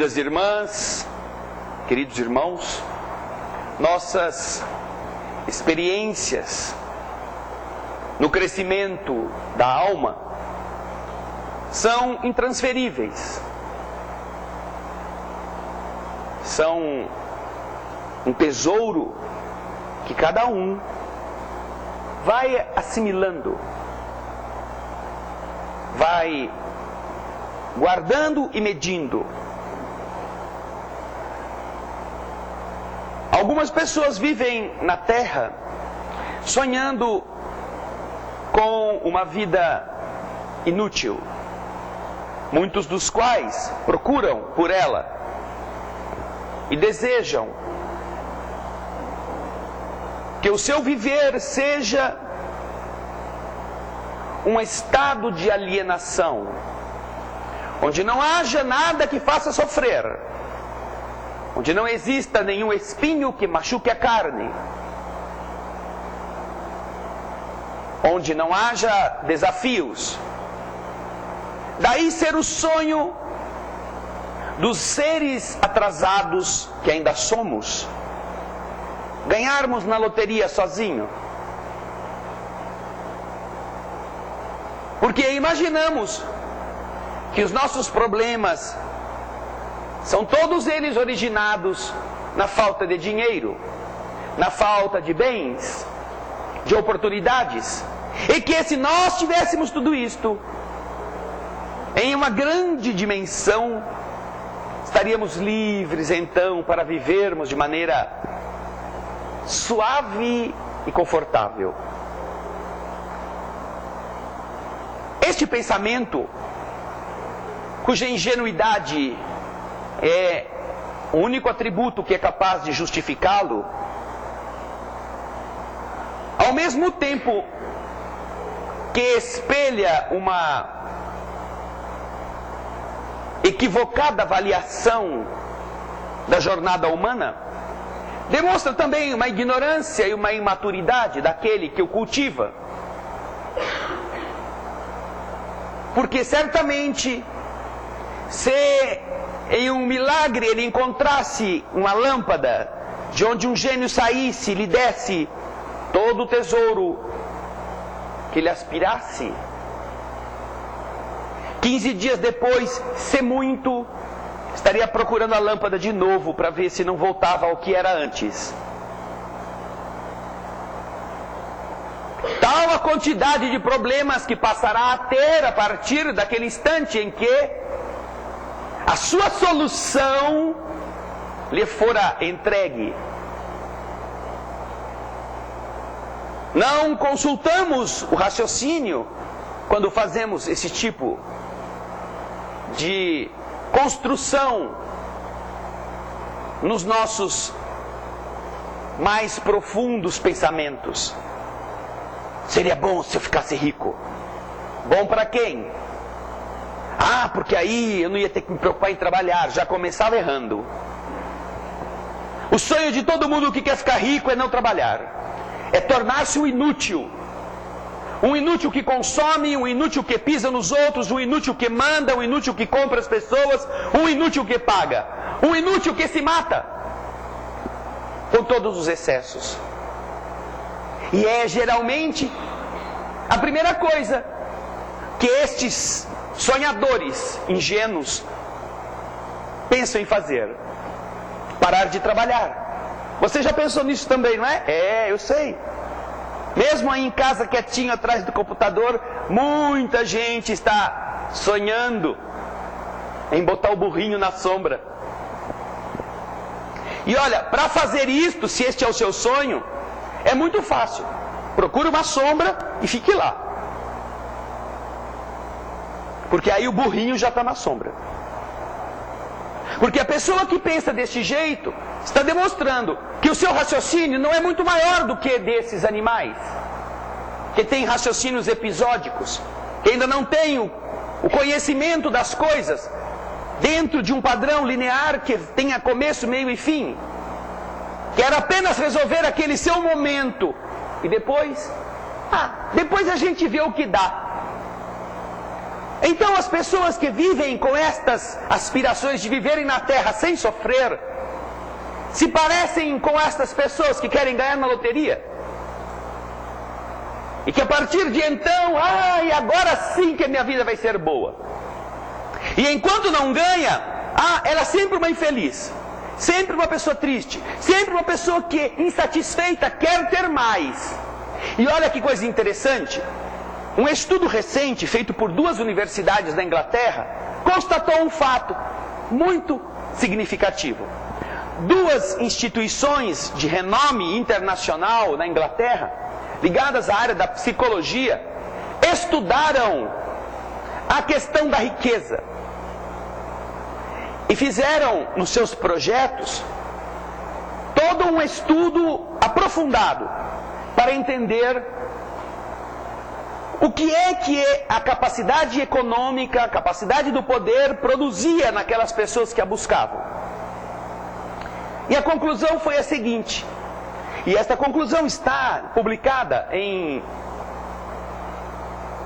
Queridas irmãs, queridos irmãos, nossas experiências no crescimento da alma são intransferíveis. São um tesouro que cada um vai assimilando, vai guardando e medindo. Algumas pessoas vivem na terra sonhando com uma vida inútil, muitos dos quais procuram por ela e desejam que o seu viver seja um estado de alienação, onde não haja nada que faça sofrer, onde não exista nenhum espinho que machuque a carne, onde não haja desafios. Daí ser o sonho dos seres atrasados que ainda somos, ganharmos na loteria sozinho. Porque imaginamos que os nossos problemas são todos eles originados na falta de dinheiro, na falta de bens, de oportunidades, e que se nós tivéssemos tudo isto em uma grande dimensão, estaríamos livres então para vivermos de maneira suave e confortável. Este pensamento, cuja ingenuidade é o único atributo que é capaz de justificá-lo, ao mesmo tempo que espelha uma equivocada avaliação da jornada humana, demonstra também uma ignorância e uma imaturidade daquele que o cultiva. Porque certamente, se em um milagre ele encontrasse uma lâmpada de onde um gênio saísse e lhe desse todo o tesouro que ele aspirasse, 15 dias depois, se muito, estaria procurando a lâmpada de novo para ver se não voltava ao que era antes. Tal a quantidade de problemas que passará a ter a partir daquele instante em que a sua solução lhe fora entregue. Não consultamos o raciocínio quando fazemos esse tipo de construção nos nossos mais profundos pensamentos. Seria bom se eu ficasse rico. Bom para quem? Ah, porque aí eu não ia ter que me preocupar em trabalhar. Já começava errando. O sonho de todo mundo que quer ficar rico é não trabalhar. É tornar-se um inútil. Um inútil que consome, um inútil que pisa nos outros, um inútil que manda, um inútil que compra as pessoas, um inútil que paga, um inútil que se mata, com todos os excessos. E é geralmente a primeira coisa que estes sonhadores ingênuos pensam em fazer: parar de trabalhar. Você já pensou nisso também, não é? É, eu sei. Mesmo aí em casa, quietinho atrás do computador, muita gente está sonhando em botar o burrinho na sombra. E olha, para fazer isto, se este é o seu sonho, é muito fácil. Procure uma sombra e fique lá. Porque aí o burrinho já está na sombra. Porque a pessoa que pensa desse jeito está demonstrando que o seu raciocínio não é muito maior do que desses animais, que tem raciocínios episódicos, que ainda não tem o conhecimento das coisas dentro de um padrão linear que tenha começo, meio e fim. Quer apenas resolver aquele seu momento e depois a gente vê o que dá. Então as pessoas que vivem com estas aspirações de viverem na terra sem sofrer, se parecem com estas pessoas que querem ganhar na loteria. E que a partir de então, agora sim que a minha vida vai ser boa. E enquanto não ganha, ela é sempre uma infeliz, sempre uma pessoa triste, sempre uma pessoa que, insatisfeita, quer ter mais. E olha que coisa interessante, um estudo recente feito por 2 universidades da Inglaterra constatou um fato muito significativo. 2 instituições de renome internacional na Inglaterra, ligadas à área da psicologia, estudaram a questão da riqueza e fizeram nos seus projetos todo um estudo aprofundado para entender o que a capacidade econômica, a capacidade do poder produzia naquelas pessoas que a buscavam. E a conclusão foi a seguinte, e esta conclusão está publicada em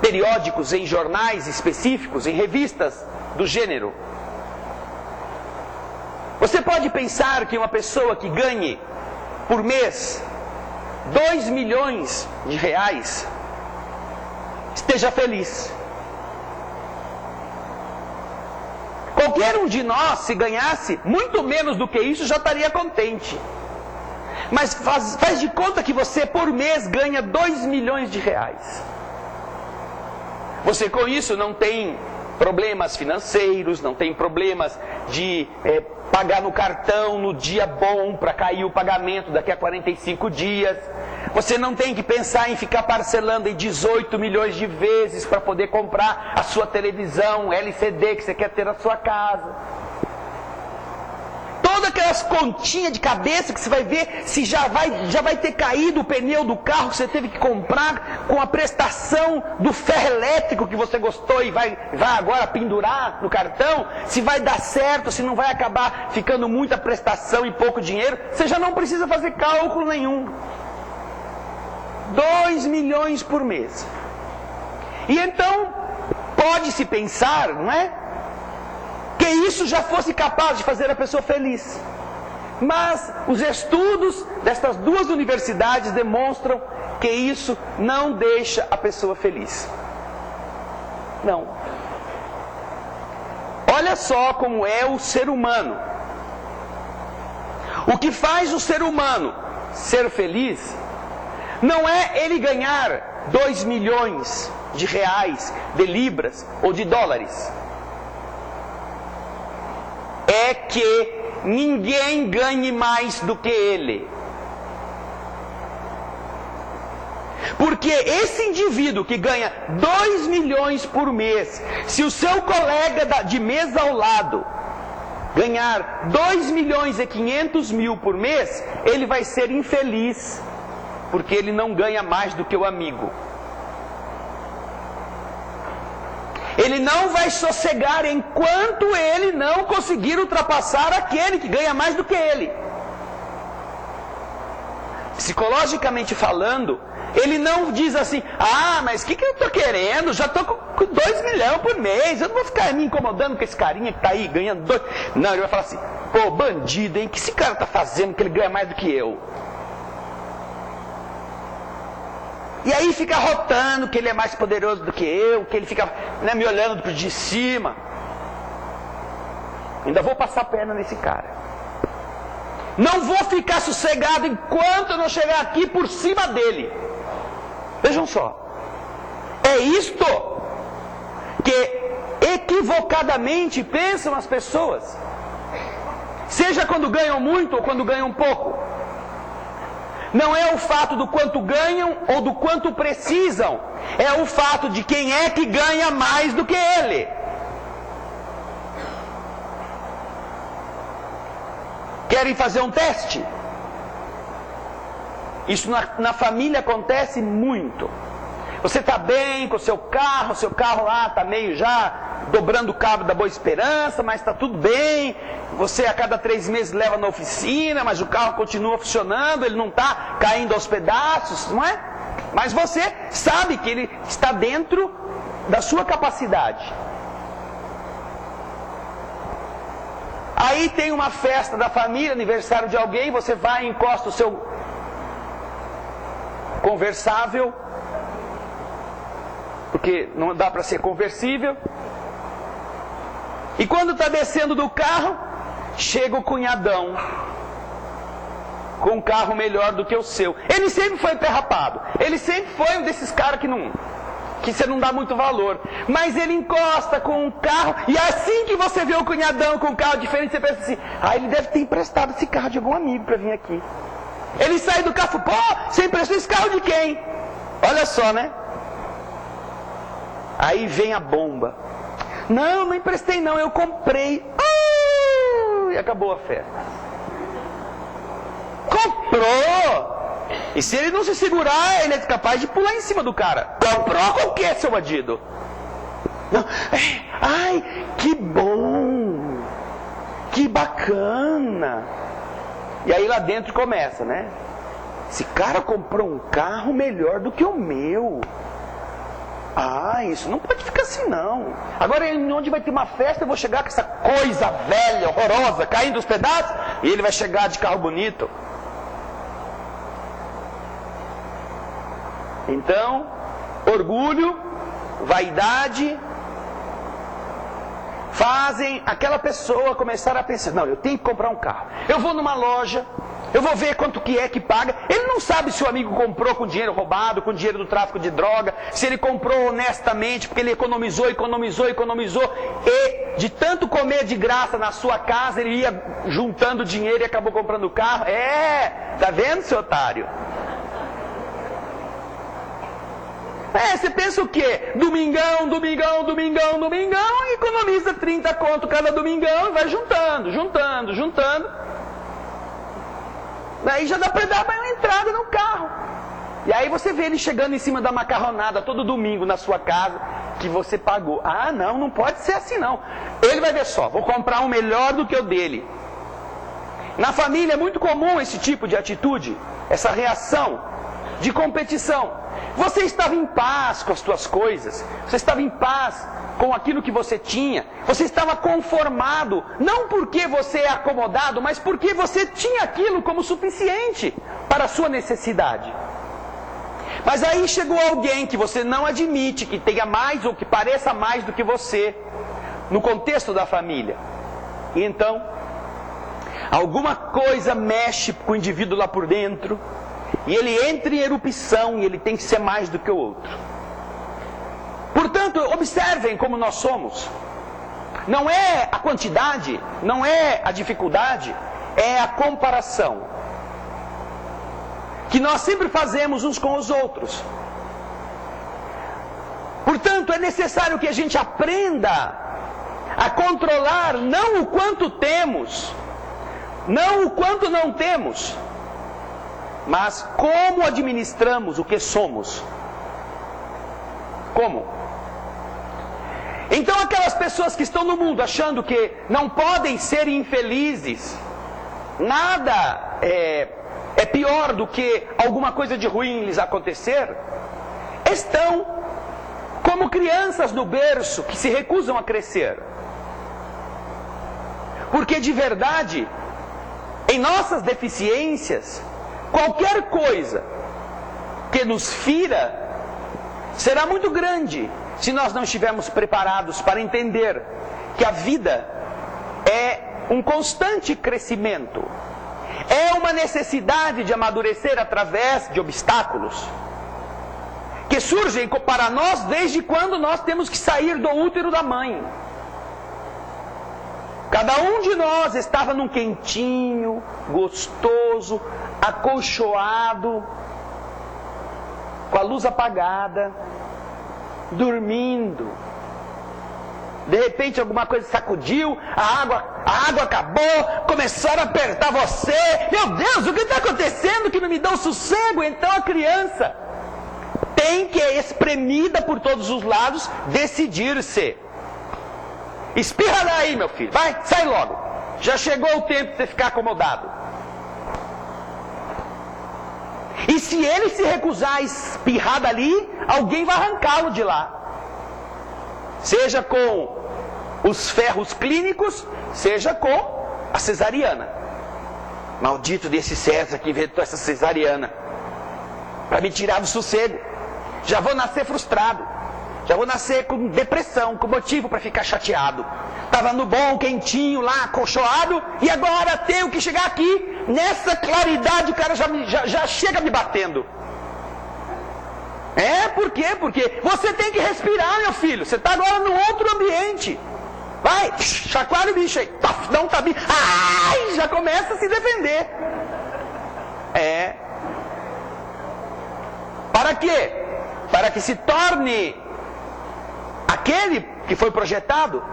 periódicos, em jornais específicos, em revistas do gênero. Você pode pensar que uma pessoa que ganhe por mês 2 milhões de reais esteja feliz. Qualquer um de nós, se ganhasse muito menos do que isso, já estaria contente. Mas faz de conta que você por mês ganha 2 milhões de reais. Você com isso não tem problemas financeiros, não tem problemas de pagar no cartão no dia bom para cair o pagamento daqui a 45 dias. Você não tem que pensar em ficar parcelando em 18 milhões de vezes para poder comprar a sua televisão LCD que você quer ter na sua casa. Todas aquelas continhas de cabeça que você vai ver se já vai ter caído o pneu do carro que você teve que comprar com a prestação do ferro elétrico que você gostou e vai agora pendurar no cartão, se vai dar certo, se não vai acabar ficando muita prestação e pouco dinheiro, você já não precisa fazer cálculo nenhum. 2 milhões por mês. E então, pode-se pensar, não é? Que isso já fosse capaz de fazer a pessoa feliz. Mas os estudos destas 2 universidades demonstram que isso não deixa a pessoa feliz. Não. Olha só como é o ser humano. O que faz o ser humano ser feliz não é ele ganhar 2 milhões de reais, de libras ou de dólares. É que ninguém ganhe mais do que ele. Porque esse indivíduo que ganha 2 milhões por mês, se o seu colega de mesa ao lado ganhar 2 milhões e 500 mil por mês, ele vai ser infeliz, porque ele não ganha mais do que o amigo. Ele não vai sossegar enquanto ele não conseguir ultrapassar aquele que ganha mais do que ele. Psicologicamente falando, ele não diz assim, mas o que eu estou querendo? Já estou com 2 milhões por mês, eu não vou ficar me incomodando com esse carinha que está aí ganhando 2. Não, ele vai falar assim, pô, bandido, hein? O que esse cara está fazendo que ele ganha mais do que eu? E aí fica rotando que ele é mais poderoso do que eu, que ele fica me olhando de cima. Ainda vou passar a perna nesse cara. Não vou ficar sossegado enquanto eu não chegar aqui por cima dele. Vejam só. É isto que equivocadamente pensam as pessoas. Seja quando ganham muito ou quando ganham pouco. Não é o fato do quanto ganham ou do quanto precisam. É o fato de quem é que ganha mais do que ele. Querem fazer um teste? Isso na família acontece muito. Você está bem com o seu carro lá está meio já dobrando o cabo da Boa Esperança, mas está tudo bem. Você a cada 3 meses leva na oficina, mas o carro continua funcionando, ele não está caindo aos pedaços, não é? Mas você sabe que ele está dentro da sua capacidade. Aí tem uma festa da família, aniversário de alguém, você vai e encosta o seu conversável, porque não dá para ser conversível. E quando está descendo do carro, chega o cunhadão com um carro melhor do que o seu. Ele sempre foi perrapado, ele sempre foi um desses caras que você não dá muito valor, mas ele encosta com um carro, e assim que você vê o cunhadão com um carro diferente, você pensa assim: ele deve ter emprestado esse carro de algum amigo para vir aqui. Ele sai do carro, pô, você emprestou esse carro de quem? Olha só, né? Aí vem a bomba: não emprestei não, eu comprei. E acabou a festa. Comprou! E se ele não se segurar, ele é capaz de pular em cima do cara. Comprou com o que, seu bandido? Não. Ai, que bom! Que bacana! E aí lá dentro começa, né? Esse cara comprou um carro melhor do que o meu. Isso não pode ficar assim não. Agora, onde vai ter uma festa, eu vou chegar com essa coisa velha, horrorosa, caindo os pedaços, e ele vai chegar de carro bonito. Então, orgulho, vaidade, fazem aquela pessoa começar a pensar: não, eu tenho que comprar um carro. Eu vou numa loja, eu vou ver quanto que é que paga. Ele não sabe se o amigo comprou com dinheiro roubado, com dinheiro do tráfico de droga, se ele comprou honestamente, porque ele economizou, e de tanto comer de graça na sua casa, ele ia juntando dinheiro e acabou comprando o carro. Tá vendo, seu otário? Você pensa o quê? Domingão, e economiza 30 conto cada domingão e vai juntando. Daí já dá para dar uma entrada no carro. E aí você vê ele chegando em cima da macarronada todo domingo na sua casa, que você pagou. Não pode ser assim não. Ele vai ver só, vou comprar um melhor do que o dele. Na família é muito comum esse tipo de atitude, essa reação de competição. Você estava em paz com as suas coisas, você estava em paz com aquilo que você tinha, você estava conformado, não porque você é acomodado, mas porque você tinha aquilo como suficiente para a sua necessidade. Mas aí chegou alguém que você não admite que tenha mais ou que pareça mais do que você, no contexto da família. E então, alguma coisa mexe com o indivíduo lá por dentro, e ele entra em erupção, e ele tem que ser mais do que o outro. Portanto, observem como nós somos. Não é a quantidade, não é a dificuldade, é a comparação que nós sempre fazemos uns com os outros. Portanto, é necessário que a gente aprenda a controlar não o quanto temos, não o quanto não temos, mas como administramos o que somos. Como? Então aquelas pessoas que estão no mundo achando que não podem ser infelizes, nada é pior do que alguma coisa de ruim lhes acontecer, estão como crianças no berço que se recusam a crescer. Porque de verdade, em nossas deficiências, qualquer coisa que nos fira será muito grande se nós não estivermos preparados para entender que a vida é um constante crescimento, é uma necessidade de amadurecer através de obstáculos que surgem para nós desde quando nós temos que sair do útero da mãe. Cada um de nós estava num quentinho, gostoso, acolchoado, com a luz apagada, dormindo. De repente alguma coisa sacudiu, a água acabou, começaram a apertar você. Meu Deus, o que está acontecendo que não me dá um sossego? Então a criança tem que, espremida por todos os lados, decidir-se. Espirra daí, meu filho, vai, sai logo. Já chegou o tempo de você ficar acomodado. E se ele se recusar a espirrar dali, alguém vai arrancá-lo de lá. Seja com os ferros clínicos, seja com a cesariana. Maldito desse César que inventou essa cesariana para me tirar do sossego. Já vou nascer frustrado, já vou nascer com depressão, com motivo para ficar chateado. Estava no bom, quentinho lá, acolchoado, e agora tenho que chegar aqui, nessa claridade o cara já chega me batendo. Por quê? Porque você tem que respirar, meu filho. Você está agora num outro ambiente. Vai, chacoalha o bicho aí. Dá um tabinho. Ai, já começa a se defender. Para quê? Para que se torne aquele que foi projetado.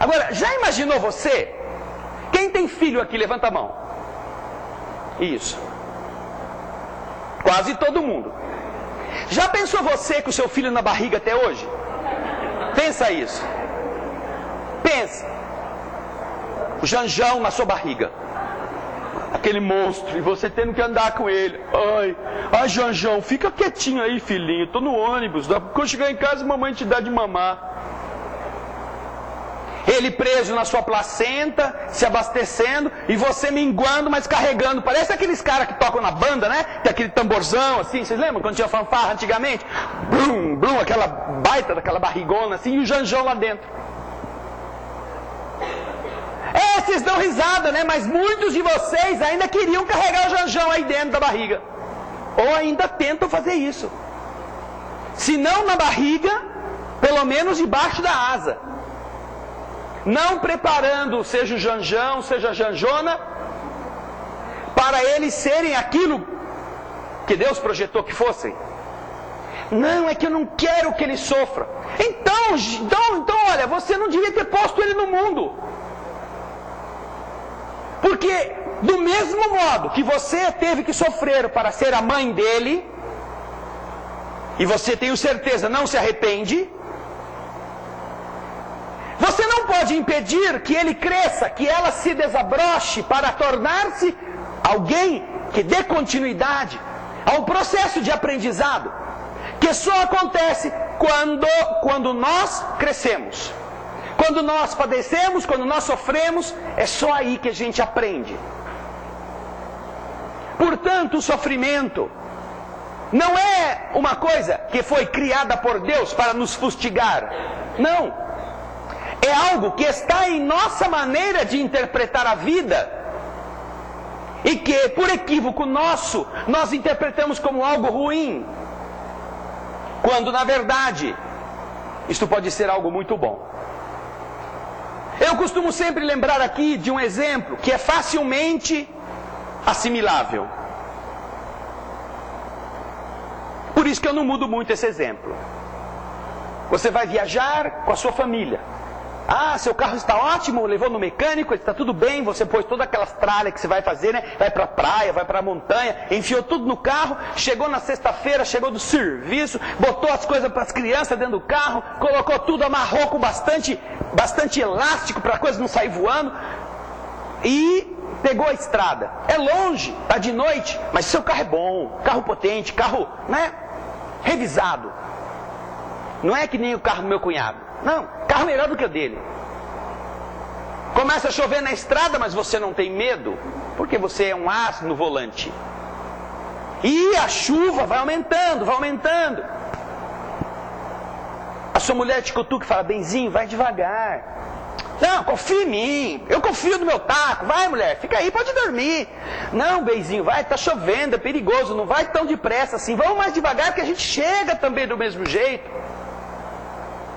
Agora, já imaginou você? Quem tem filho aqui, levanta a mão. Isso. Quase todo mundo. Já pensou você com o seu filho na barriga até hoje? Pensa isso. Pensa. O Janjão na sua barriga. Aquele monstro. E você tendo que andar com ele. Ai, Janjão, fica quietinho aí, filhinho. Tô no ônibus. Quando chegar em casa, mamãe te dá de mamar. Ele preso na sua placenta, se abastecendo, e você minguando, mas carregando. Parece aqueles caras que tocam na banda, né? Tem aquele tamborzão assim, vocês lembram quando tinha fanfarra antigamente? Blum, blum, aquela baita daquela barrigona assim, e o Janjão lá dentro. Vocês dão risada, né? Mas muitos de vocês ainda queriam carregar o Janjão aí dentro da barriga. Ou ainda tentam fazer isso. Se não na barriga, pelo menos debaixo da asa. Não preparando, seja o Janjão, seja a Janjona, para eles serem aquilo que Deus projetou que fossem. Não, é que eu não quero que ele sofra. Então, olha, você não devia ter posto ele no mundo. Porque, do mesmo modo que você teve que sofrer para ser a mãe dele, e você, tenho certeza, não se arrepende, você não pode impedir que ele cresça, que ela se desabroche para tornar-se alguém que dê continuidade ao processo de aprendizado, que só acontece quando nós crescemos. Quando nós padecemos, quando nós sofremos, é só aí que a gente aprende. Portanto, o sofrimento não é uma coisa que foi criada por Deus para nos fustigar. Não. É algo que está em nossa maneira de interpretar a vida. E que, por equívoco nosso, nós interpretamos como algo ruim. Quando, na verdade, isto pode ser algo muito bom. Eu costumo sempre lembrar aqui de um exemplo que é facilmente assimilável. Por isso que eu não mudo muito esse exemplo. Você vai viajar com a sua família. Seu carro está ótimo, levou no mecânico, está tudo bem, você pôs todas aquelas tralhas que você vai fazer, né? Vai para a praia, vai para a montanha, enfiou tudo no carro, chegou na sexta-feira, chegou do serviço, botou as coisas para as crianças dentro do carro, colocou tudo, amarrou com bastante elástico para a coisa não sair voando, e pegou a estrada. É longe, está de noite, mas seu carro é bom, carro potente, carro, né? Revisado. Não é que nem o carro do meu cunhado. Não, carro melhor do que o dele. Começa a chover na estrada, mas você não tem medo, porque você é um as no volante. E a chuva vai aumentando, vai aumentando. A sua mulher te cutuca e fala: Benzinho, vai devagar. Não, confia em mim, eu confio no meu taco. Vai, mulher, fica aí, pode dormir. Não, Benzinho, vai, tá chovendo, é perigoso, não vai tão depressa assim. Vamos mais devagar que a gente chega também do mesmo jeito.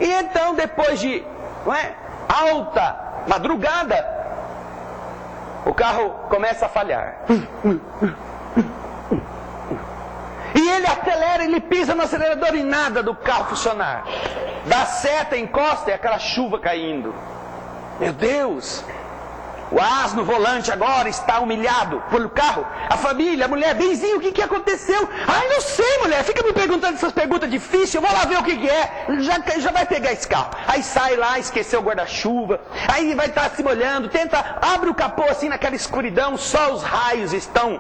E então, depois de alta madrugada, o carro começa a falhar. E ele acelera, ele pisa no acelerador e nada do carro funcionar. Dá seta, encosta e aquela chuva caindo. Meu Deus! O as no volante agora está humilhado pelo carro. A família, a mulher: Benzinho, o que aconteceu? Ai, não sei, mulher, fica me perguntando essas perguntas difíceis, eu vou lá ver o que é. Já vai pegar esse carro. Aí sai lá, esqueceu o guarda-chuva. Aí vai estar se molhando, abre o capô assim naquela escuridão, só os raios estão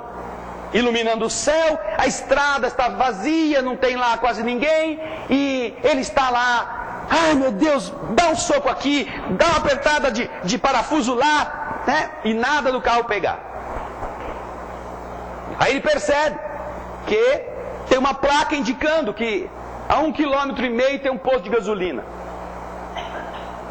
iluminando o céu, a estrada está vazia, não tem lá quase ninguém, e ele está lá: ai meu Deus, dá um soco aqui, dá uma apertada de parafuso lá, né? E nada do carro pegar. Aí ele percebe que tem uma placa indicando que a 1,5 km tem um posto de gasolina.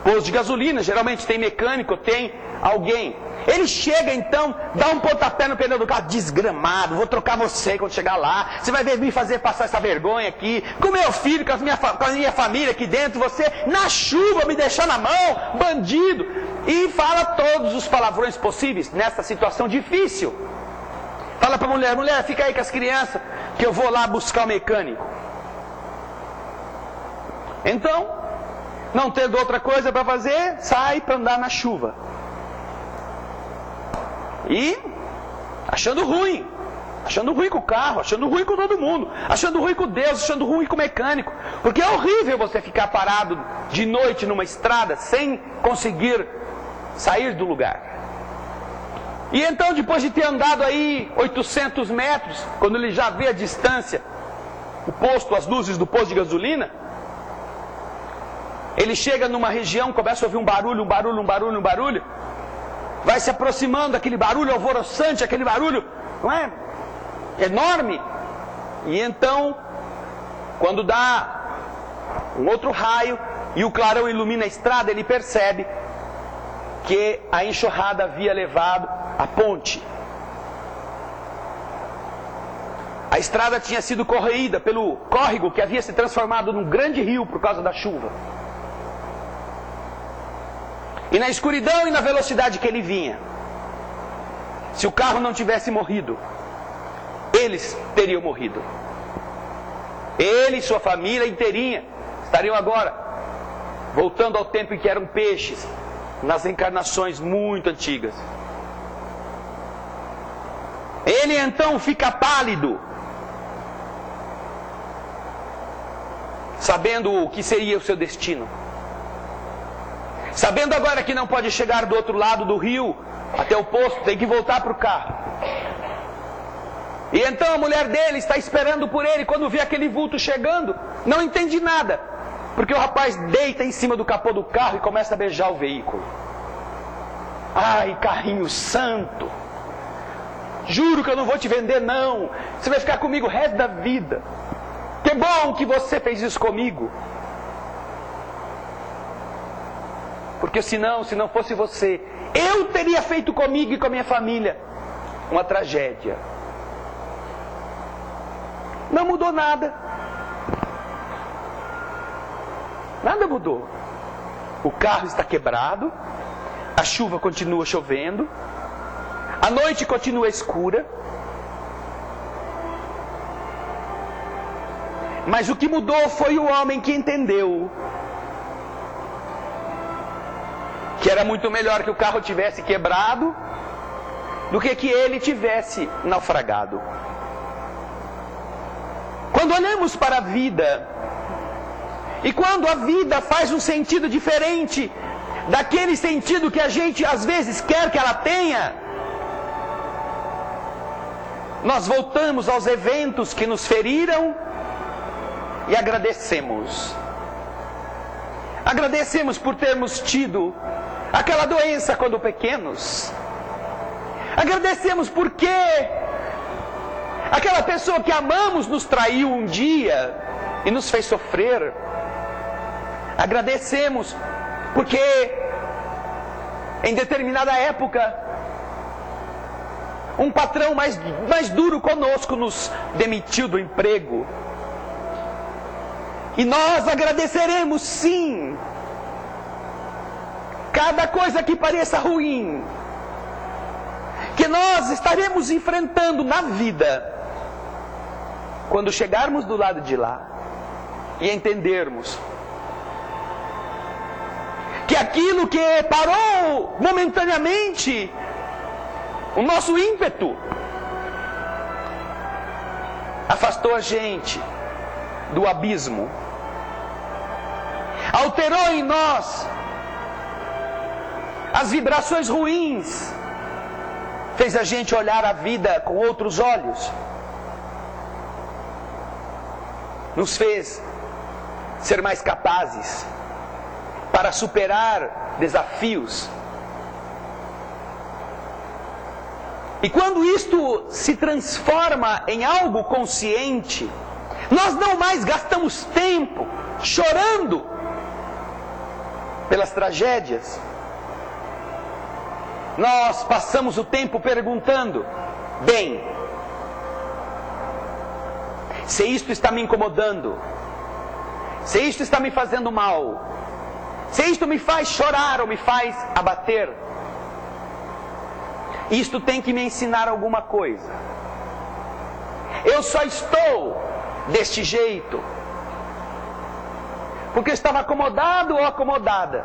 Posto de gasolina, geralmente tem mecânico, tem alguém. Ele chega então, dá um pontapé no pneu do carro, desgramado, vou trocar você quando chegar lá, você vai ver me fazer passar essa vergonha aqui, com meu filho, com a minha família aqui dentro, você na chuva me deixar na mão, bandido. E fala todos os palavrões possíveis nessa situação difícil. Fala para a mulher, mulher, fica aí com as crianças, que eu vou lá buscar o mecânico. Então, não tendo outra coisa para fazer, sai para andar na chuva. E achando ruim com o carro, achando ruim com todo mundo, achando ruim com Deus, achando ruim com o mecânico. Porque é horrível você ficar parado de noite numa estrada sem conseguir sair do lugar. E então, depois de ter andado aí 800 metros, quando ele já vê a distância, o posto, as luzes do posto de gasolina, ele chega numa região, começa a ouvir um barulho, vai se aproximando daquele barulho alvoroçante, aquele barulho, não é? Enorme. E então, quando dá um outro raio e o clarão ilumina a estrada, ele percebe que a enxurrada havia levado a ponte. A estrada tinha sido corroída pelo córrego que havia se transformado num grande rio por causa da chuva. E na escuridão e na velocidade que ele vinha, se o carro não tivesse morrido, eles teriam morrido. Ele e sua família inteirinha estariam agora voltando ao tempo em que eram peixes, nas encarnações muito antigas. Ele então fica pálido, sabendo o que seria o seu destino. Sabendo agora que não pode chegar do outro lado do rio, até o posto, tem que voltar para o carro. E então a mulher dele está esperando por ele, quando vê aquele vulto chegando, não entende nada, porque o rapaz deita em cima do capô do carro e começa a beijar o veículo. Ai, carrinho santo, juro que eu não vou te vender não, você vai ficar comigo o resto da vida. Que bom que você fez isso comigo. Porque senão, se não fosse você, eu teria feito comigo e com a minha família uma tragédia. Não mudou nada. Nada mudou. O carro está quebrado, a chuva continua chovendo, a noite continua escura. Mas o que mudou foi o homem que entendeu que era muito melhor que o carro tivesse quebrado do que ele tivesse naufragado. Quando olhamos para a vida, e quando a vida faz um sentido diferente daquele sentido que a gente às vezes quer que ela tenha, nós voltamos aos eventos que nos feriram e agradecemos. Agradecemos por termos tido aquela doença quando pequenos. Agradecemos porque aquela pessoa que amamos nos traiu um dia e nos fez sofrer. Agradecemos porque em determinada época um patrão mais duro conosco nos demitiu do emprego. E nós agradeceremos sim cada coisa que pareça ruim, que nós estaremos enfrentando na vida, quando chegarmos do lado de lá e entendermos que aquilo que parou momentaneamente o nosso ímpeto afastou a gente do abismo, alterou em nós as vibrações ruins, fez a gente olhar a vida com outros olhos, nos fez ser mais capazes para superar desafios, E quando isto se transforma em algo consciente, nós não mais gastamos tempo chorando pelas tragédias. Nós passamos o tempo perguntando: bem, se isto está me incomodando, se isto está me fazendo mal, se isto me faz chorar ou me faz abater, isto tem que me ensinar alguma coisa. Eu só estou deste jeito porque eu estava acomodado ou acomodada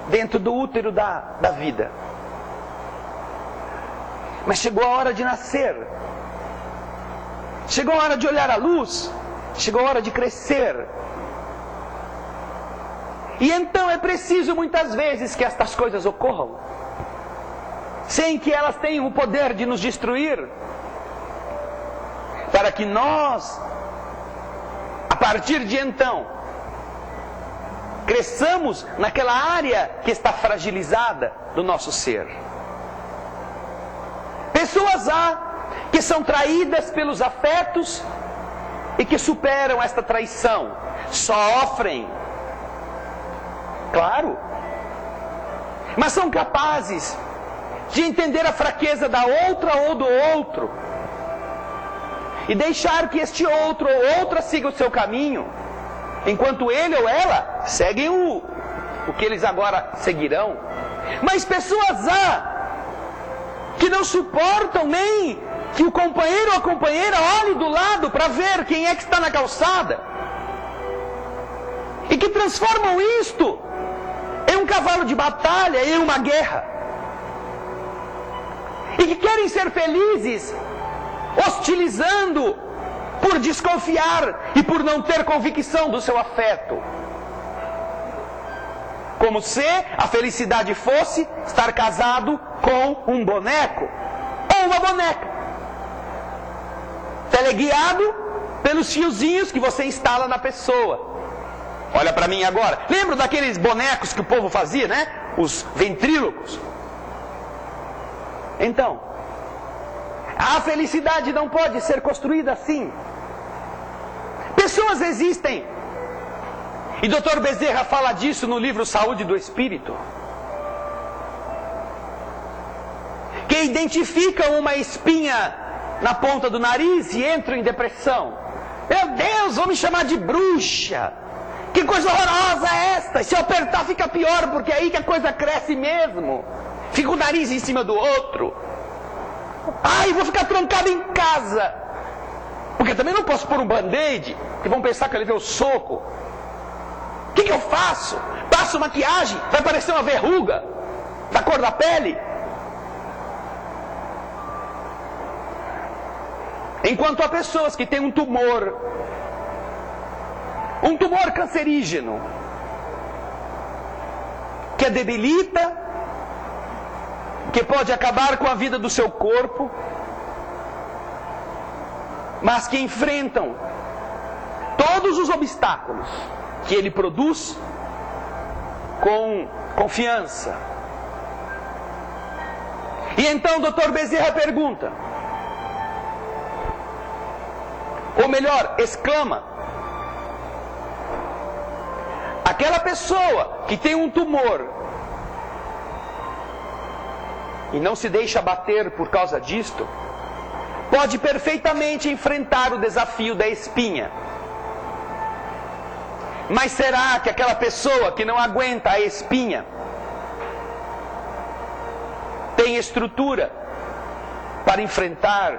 dentro do útero da vida. Mas chegou a hora de nascer, chegou a hora de olhar a luz, chegou a hora de crescer. E então é preciso muitas vezes que estas coisas ocorram, sem que elas tenham o poder de nos destruir, para que nós, a partir de então, cresçamos naquela área que está fragilizada do nosso ser. Pessoas há que são traídas pelos afetos e que superam esta traição, sofrem, claro, mas são capazes de entender a fraqueza da outra ou do outro e deixar que este outro ou outra siga o seu caminho, enquanto ele ou ela seguem o que eles agora seguirão. Mas pessoas há que não suportam nem que o companheiro ou a companheira olhe do lado para ver quem é que está na calçada, e que transformam isto em um cavalo de batalha, em uma guerra, e que querem ser felizes hostilizando por desconfiar e por não ter convicção do seu afeto, como se a felicidade fosse estar casado com um boneco ou uma boneca, teleguiado pelos fiozinhos que você instala na pessoa. Olha para mim agora, lembra daqueles bonecos que o povo fazia, né? Os ventrílocos. Então, a felicidade não pode ser construída assim. Pessoas existem, e Dr. Bezerra fala disso no livro Saúde do Espírito, que identificam uma espinha na ponta do nariz e entram em depressão. Meu Deus, vão me chamar de bruxa. Que coisa horrorosa é esta? Se eu apertar fica pior, porque é aí que a coisa cresce mesmo. Fica o nariz em cima do outro. Ai, vou ficar trancado em casa, porque também não posso pôr um band-aid, que vão pensar que eu levei o soco. O que eu faço? Passo maquiagem, vai parecer uma verruga da cor da pele. Enquanto há pessoas que têm um tumor cancerígeno, que a debilita, que pode acabar com a vida do seu corpo, mas que enfrentam todos os obstáculos que ele produz com confiança. E então o Dr. Bezerra pergunta, ou melhor, exclama: aquela pessoa que tem um tumor e não se deixa abater por causa disto, pode perfeitamente enfrentar o desafio da espinha. Mas será que aquela pessoa que não aguenta a espinha tem estrutura para enfrentar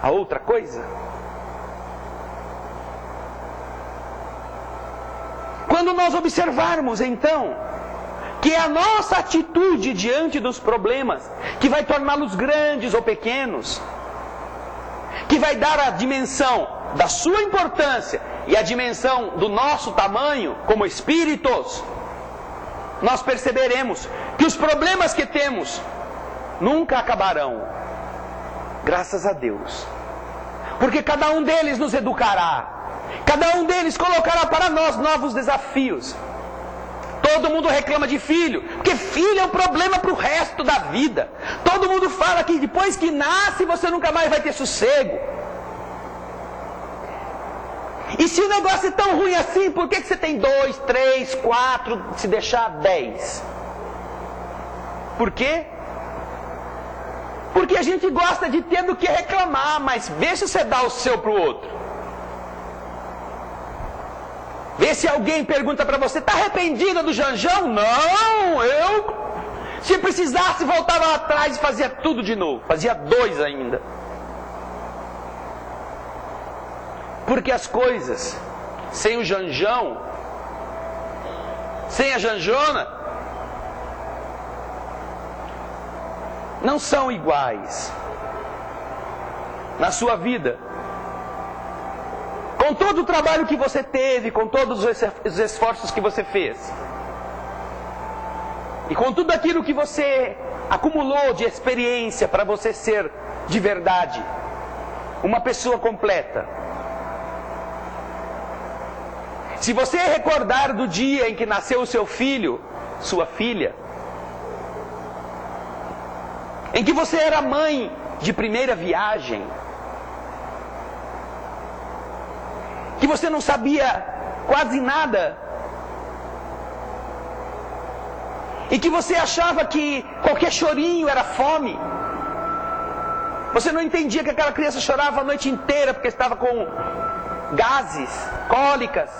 a outra coisa? Quando nós observarmos então que é a nossa atitude diante dos problemas que vai torná-los grandes ou pequenos, que vai dar a dimensão da sua importância e a dimensão do nosso tamanho como espíritos, nós perceberemos que os problemas que temos nunca acabarão, graças a Deus, porque cada um deles nos educará, cada um deles colocará para nós novos desafios. Todo mundo reclama de filho, porque filho é um problema para o resto da vida. Todo mundo fala que depois que nasce você nunca mais vai ter sossego. E se o negócio é tão ruim assim, por que você tem 2, 3, 4, se deixar 10? Por quê? Porque a gente gosta de ter do que reclamar, mas vê se você dá o seu para o outro. Vê se alguém pergunta para você, está arrependida do Janjão? Não, se precisasse voltava lá atrás e fazia tudo de novo. Fazia 2 ainda. Porque as coisas, sem o Janjão, sem a Janjona, não são iguais na sua vida. Com todo o trabalho que você teve, com todos os esforços que você fez, e com tudo aquilo que você acumulou de experiência para você ser de verdade uma pessoa completa. Se você recordar do dia em que nasceu o seu filho, sua filha, em que você era mãe de primeira viagem, que você não sabia quase nada, e que você achava que qualquer chorinho era fome, você não entendia que aquela criança chorava a noite inteira porque estava com gases, cólicas,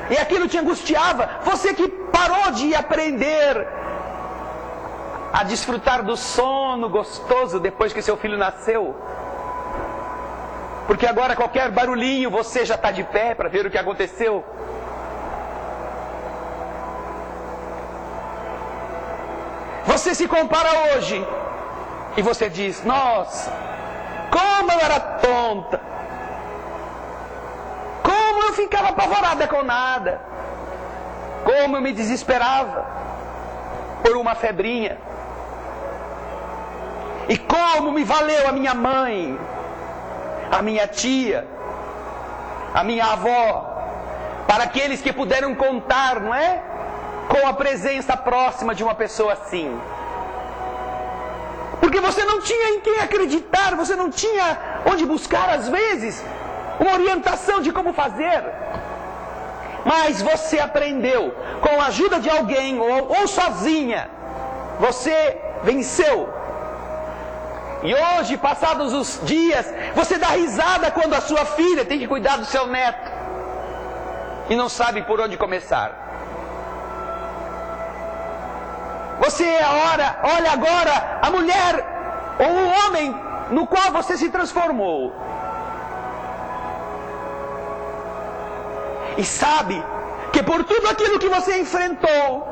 e aquilo te angustiava. Você que parou de aprender a desfrutar do sono gostoso depois que seu filho nasceu, porque agora qualquer barulhinho você já está de pé para ver o que aconteceu. Você se compara hoje e você diz, nossa, como eu era tonta, como eu ficava apavorada com nada, como eu me desesperava por uma febrinha, e como me valeu a minha mãe, a minha tia, a minha avó, para aqueles que puderam contar, não é? Com a presença próxima de uma pessoa assim. Porque você não tinha em quem acreditar, você não tinha onde buscar, às vezes, uma orientação de como fazer. Mas você aprendeu, com a ajuda de alguém, ou sozinha, você venceu. E hoje, passados os dias, você dá risada quando a sua filha tem que cuidar do seu neto e não sabe por onde começar. Você olha agora a mulher ou o homem no qual você se transformou e sabe que por tudo aquilo que você enfrentou,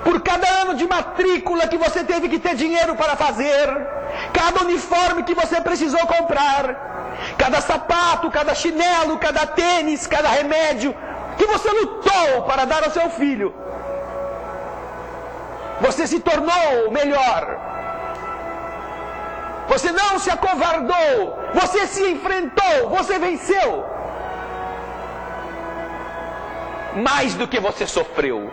por cada ano de matrícula que você teve que ter dinheiro para fazer, cada uniforme que você precisou comprar, cada sapato, cada chinelo, cada tênis, cada remédio que você lutou para dar ao seu filho, você se tornou melhor. Você não se acovardou, você se enfrentou, você venceu. Mais do que você sofreu.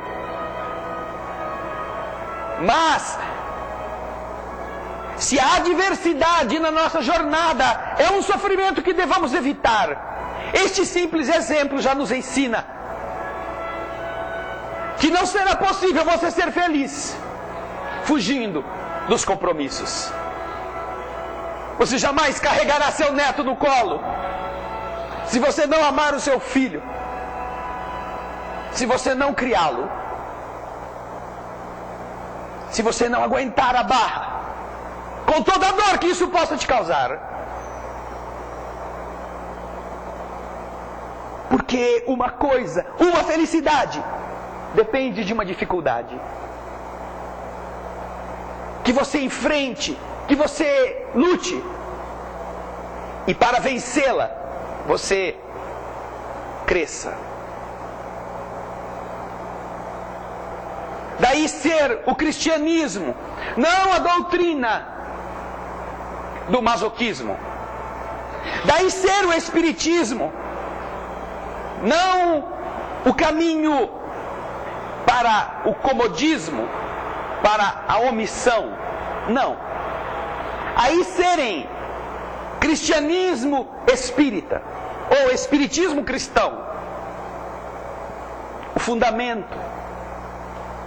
Mas, se a adversidade na nossa jornada é um sofrimento que devamos evitar, este simples exemplo já nos ensina que não será possível você ser feliz fugindo dos compromissos. Você jamais carregará seu neto no colo se você não amar o seu filho, se você não criá-lo, se você não aguentar a barra, com toda a dor que isso possa te causar. Porque uma coisa, uma felicidade, depende de uma dificuldade. Que você enfrente, que você lute. E para vencê-la, você cresça. Daí ser o cristianismo, não a doutrina do masoquismo. Daí ser o espiritismo, não o caminho para o comodismo, para a omissão. Não. Aí serem cristianismo espírita ou espiritismo cristão, o fundamento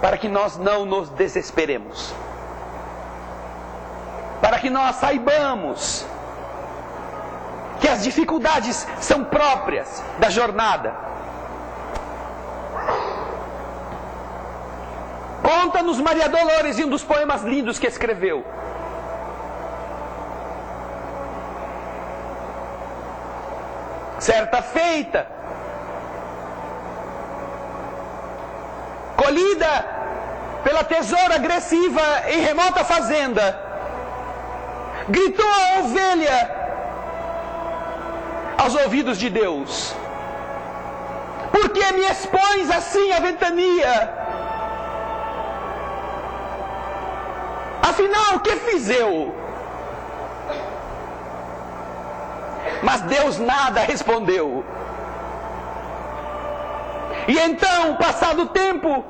para que nós não nos desesperemos, para que nós saibamos que as dificuldades são próprias da jornada. Conta-nos Maria Dolores em um dos poemas lindos que escreveu. Certa feita, colhida pela tesoura agressiva em remota fazenda, gritou a ovelha aos ouvidos de Deus: por que me expões assim à ventania? Afinal, o que fiz eu? Mas Deus nada respondeu. E então, passado o tempo,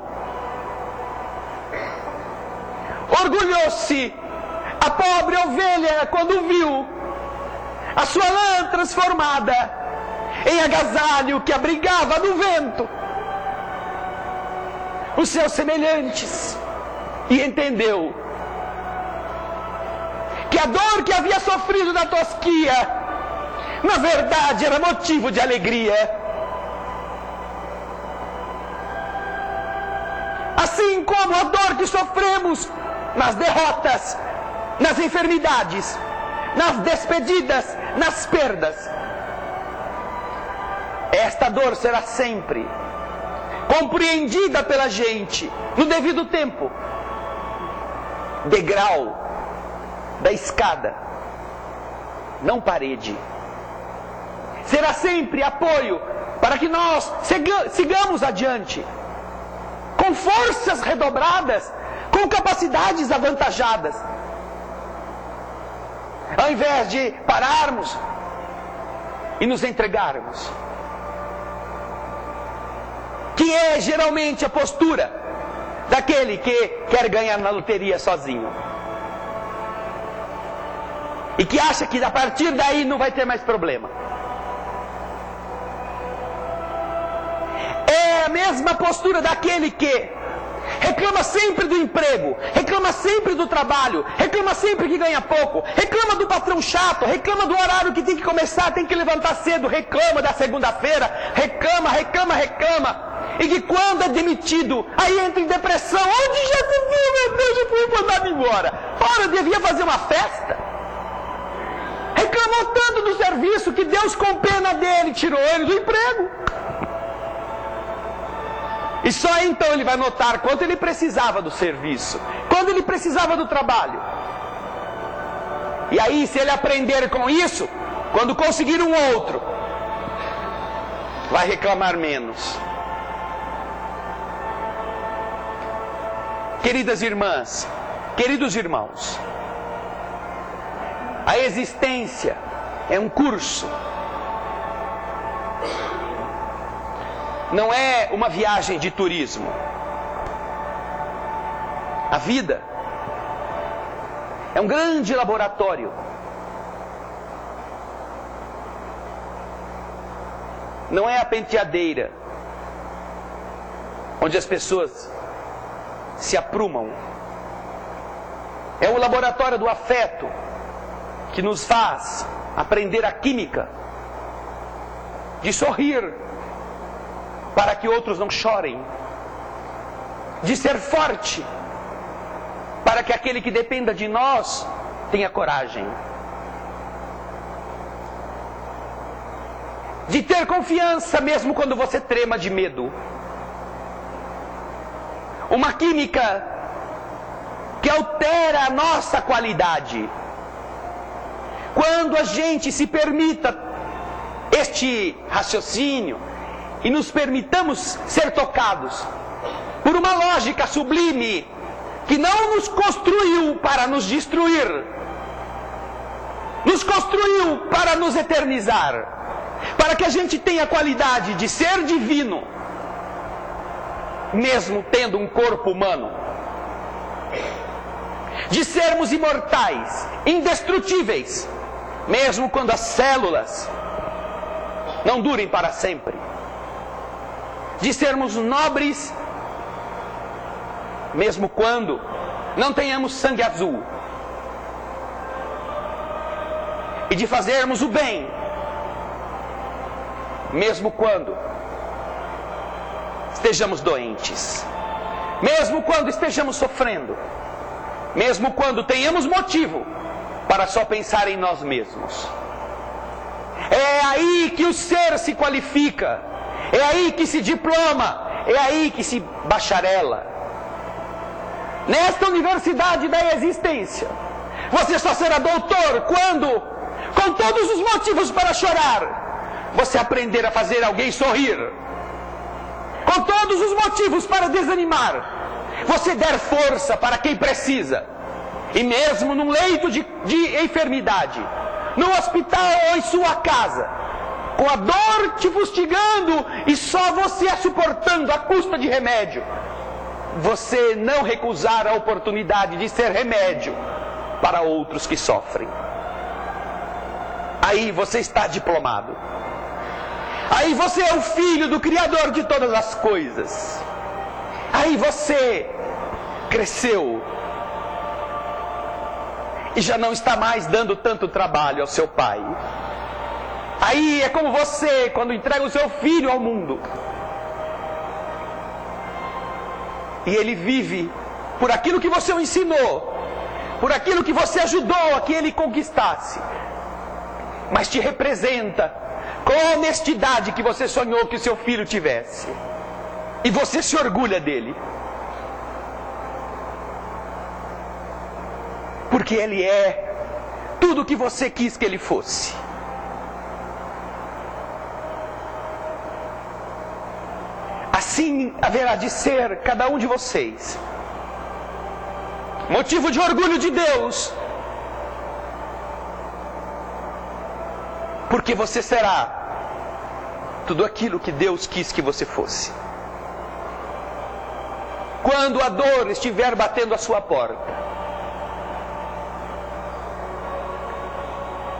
orgulhou-se a pobre ovelha quando viu a sua lã transformada em agasalho que abrigava do vento os seus semelhantes, e entendeu que a dor que havia sofrido na tosquia, na verdade, era motivo de alegria. Assim como a dor que sofremos nas derrotas, nas enfermidades, nas despedidas, nas perdas, esta dor será sempre compreendida pela gente no devido tempo, degrau da escada, não parede. Será sempre apoio para que nós sigamos adiante, com forças redobradas, com capacidades avantajadas, ao invés de pararmos e nos entregarmos, que é geralmente a postura daquele que quer ganhar na loteria sozinho e que acha que a partir daí não vai ter mais problema. É a mesma postura daquele que reclama sempre do emprego, reclama sempre do trabalho, reclama sempre que ganha pouco, reclama do patrão chato, reclama do horário que tem que começar, tem que levantar cedo, reclama da segunda-feira, reclama, e que quando é demitido, aí entra em depressão. Onde já se viu, meu Deus, eu fui mandado embora. Ora, eu devia fazer uma festa. Reclamou tanto do serviço que Deus, com pena dele, tirou ele do emprego. E só então ele vai notar quanto ele precisava do serviço, quando ele precisava do trabalho. E aí, se ele aprender com isso, quando conseguir um outro, vai reclamar menos. Queridas irmãs, queridos irmãos, a existência é um curso. Não é uma viagem de turismo. A vida é um grande laboratório. Não é a penteadeira onde as pessoas se aprumam. É o laboratório do afeto que nos faz aprender a química de sorrir para que outros não chorem, de ser forte para que aquele que dependa de nós tenha coragem, de ter confiança mesmo quando você trema de medo. Uma química que altera a nossa qualidade. Quando a gente se permita este raciocínio e nos permitamos ser tocados por uma lógica sublime que não nos construiu para nos destruir, nos construiu para nos eternizar, para que a gente tenha a qualidade de ser divino mesmo tendo um corpo humano, de sermos imortais, indestrutíveis, mesmo quando as células não durem para sempre, de sermos nobres, mesmo quando não tenhamos sangue azul, e de fazermos o bem, mesmo quando estejamos doentes, mesmo quando estejamos sofrendo, mesmo quando tenhamos motivo para só pensar em nós mesmos. É aí que o ser se qualifica, é aí que se diploma, é aí que se bacharela. Nesta universidade da existência, você só será doutor quando, com todos os motivos para chorar, você aprender a fazer alguém sorrir. Com todos os motivos para desanimar, você der força para quem precisa. E mesmo num leito de enfermidade, no hospital ou em sua casa, com a dor te fustigando e só você a suportando à custa de remédio, você não recusar a oportunidade de ser remédio para outros que sofrem. Aí você está diplomado. Aí você é o filho do Criador de todas as coisas. Aí você cresceu e já não está mais dando tanto trabalho ao seu pai. Aí é como você quando entrega o seu filho ao mundo. E ele vive por aquilo que você o ensinou, por aquilo que você ajudou a que ele conquistasse. Mas te representa com a honestidade que você sonhou que o seu filho tivesse. E você se orgulha dele. Porque ele é tudo o que você quis que ele fosse. Assim haverá de ser cada um de vocês. Motivo de orgulho de Deus. Porque você será tudo aquilo que Deus quis que você fosse. Quando a dor estiver batendo a sua porta,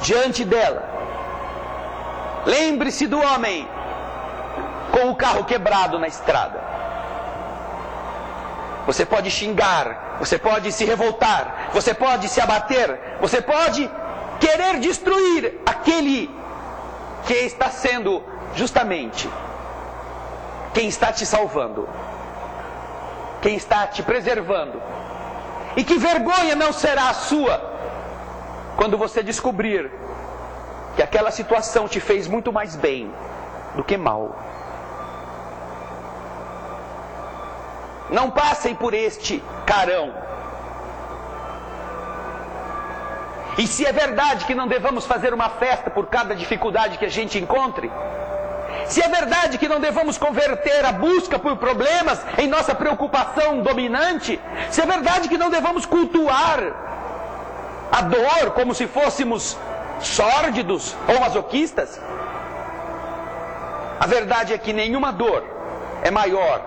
diante dela, lembre-se do homem com o carro quebrado na estrada. Você pode xingar, você pode se revoltar, você pode se abater, você pode querer destruir aquele que está sendo justamente quem está te salvando, quem está te preservando. E que vergonha não será a sua quando você descobrir que aquela situação te fez muito mais bem do que mal. Não passem por este carão. E se é verdade que não devamos fazer uma festa por cada dificuldade que a gente encontre, se é verdade que não devemos converter a busca por problemas em nossa preocupação dominante, se é verdade que não devemos cultuar a dor como se fôssemos sórdidos ou masoquistas, a verdade é que nenhuma dor é maior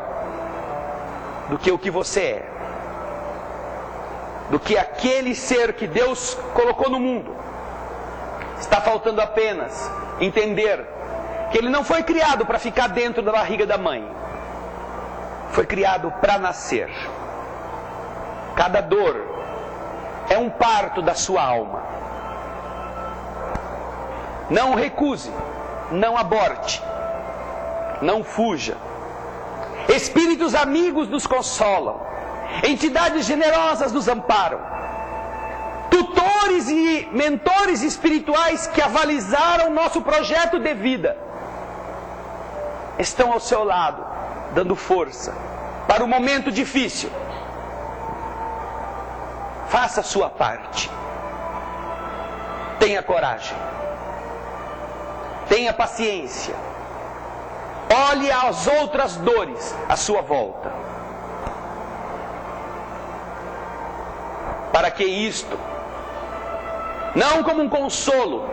do que o que você é, do que aquele ser que Deus colocou no mundo. Está faltando apenas entender que ele não foi criado para ficar dentro da barriga da mãe, foi criado para nascer. Cada dor é um parto da sua alma. Não recuse, não aborte, não fuja. Espíritos amigos nos consolam, entidades generosas nos amparam, tutores e mentores espirituais que avalizaram nosso projeto de vida estão ao seu lado, dando força para o momento difícil. Faça a sua parte. Tenha coragem. Tenha paciência. Olhe as outras dores à sua volta, para que isto, não como um consolo,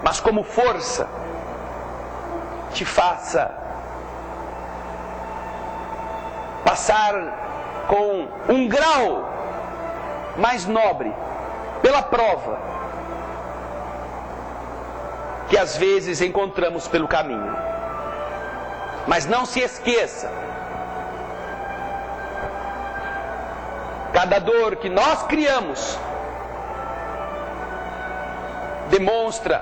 mas como força, te faça passar com um grau mais nobre pela prova que às vezes encontramos pelo caminho. Mas não se esqueça, cada dor que nós criamos demonstra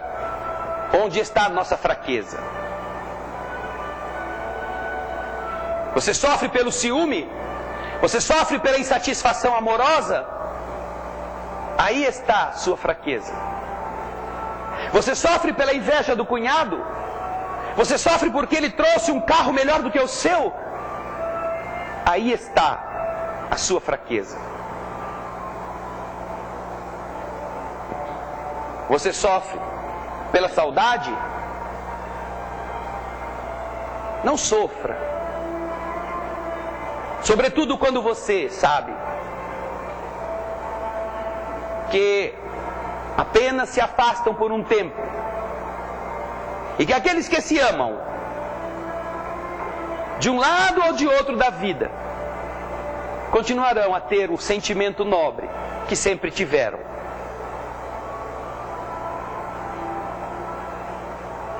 onde está a nossa fraqueza. Você sofre pelo ciúme? Você sofre pela insatisfação amorosa? Aí está a sua fraqueza. Você sofre pela inveja do cunhado? Você sofre porque ele trouxe um carro melhor do que o seu? Aí está a sua fraqueza. Você sofre pela saudade? Não sofra. Sobretudo quando você sabe que apenas se afastam por um tempo e que aqueles que se amam, de um lado ou de outro da vida, continuarão a ter o sentimento nobre que sempre tiveram.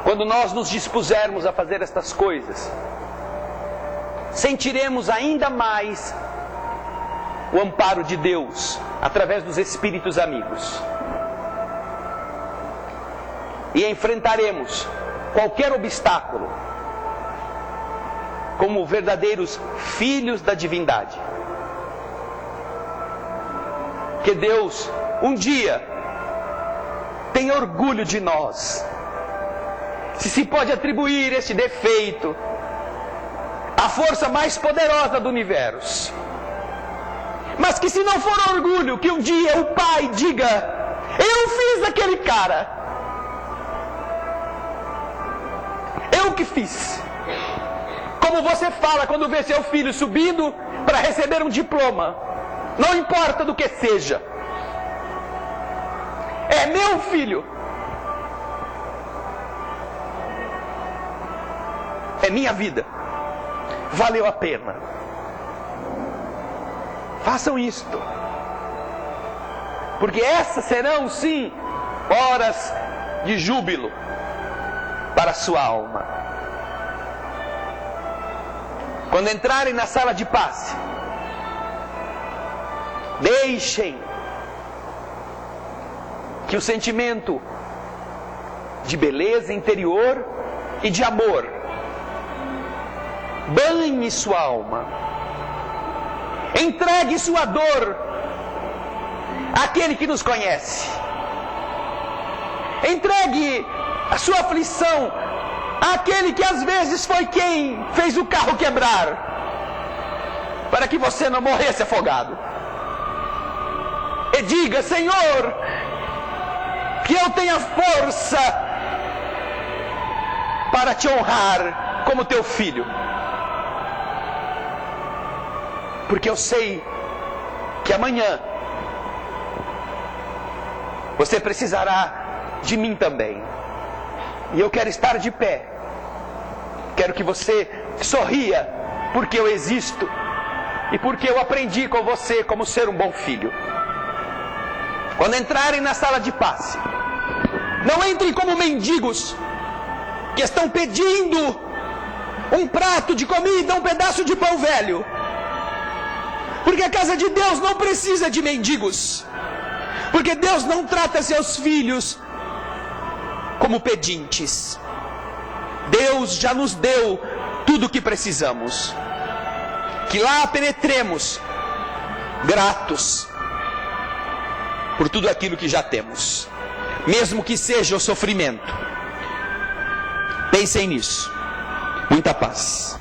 Quando nós nos dispusermos a fazer estas coisas, sentiremos ainda mais o amparo de Deus através dos espíritos amigos. E enfrentaremos qualquer obstáculo como verdadeiros filhos da divindade. Que Deus um dia tenha orgulho de nós. Se pode atribuir este defeito à força mais poderosa do universo, mas que se não for orgulho, que um dia o pai diga: eu fiz aquele cara, eu que fiz. Como você fala quando vê seu filho subindo para receber um diploma, não importa do que seja, é meu filho, é minha vida, valeu a pena. Façam isto, porque essas serão sim horas de júbilo para a sua alma. Quando entrarem na sala de passe, deixem que o sentimento de beleza interior e de amor banhe sua alma. Entregue sua dor àquele que nos conhece. Entregue a sua aflição àquele que às vezes foi quem fez o carro quebrar, para que você não morresse afogado. E diga: Senhor, que eu tenha força para te honrar como teu filho, porque eu sei que amanhã você precisará de mim também. E eu quero estar de pé. Quero que você sorria, porque eu existo e porque eu aprendi com você como ser um bom filho. Quando entrarem na sala de passe, não entrem como mendigos que estão pedindo um prato de comida, um pedaço de pão velho. Porque a casa de Deus não precisa de mendigos. Porque Deus não trata seus filhos como pedintes. Deus já nos deu tudo o que precisamos. Que lá penetremos gratos por tudo aquilo que já temos, mesmo que seja o sofrimento. Pensem nisso. Muita paz.